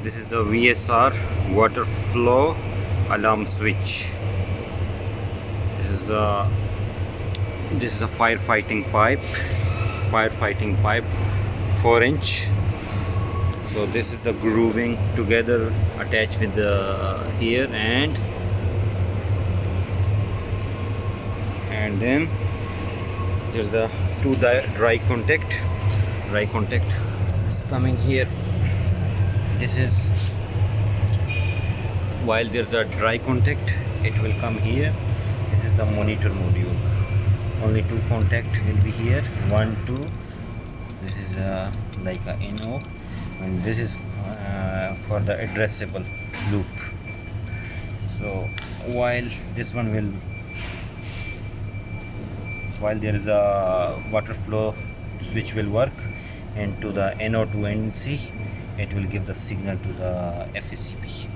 This is the VSR water flow alarm switch. This is the firefighting pipe, 4-inch. So this is the grooving together attached with the here, and then there's a two dry contact is coming here. This is, while there's a dry contact, it will come here. This is the monitor module. Only two contact will be here, 1 2. This is like a NO, and this is for the addressable loop. So while there is a water flow switch will work, and to the NO to NC, it will give the signal to the FACP.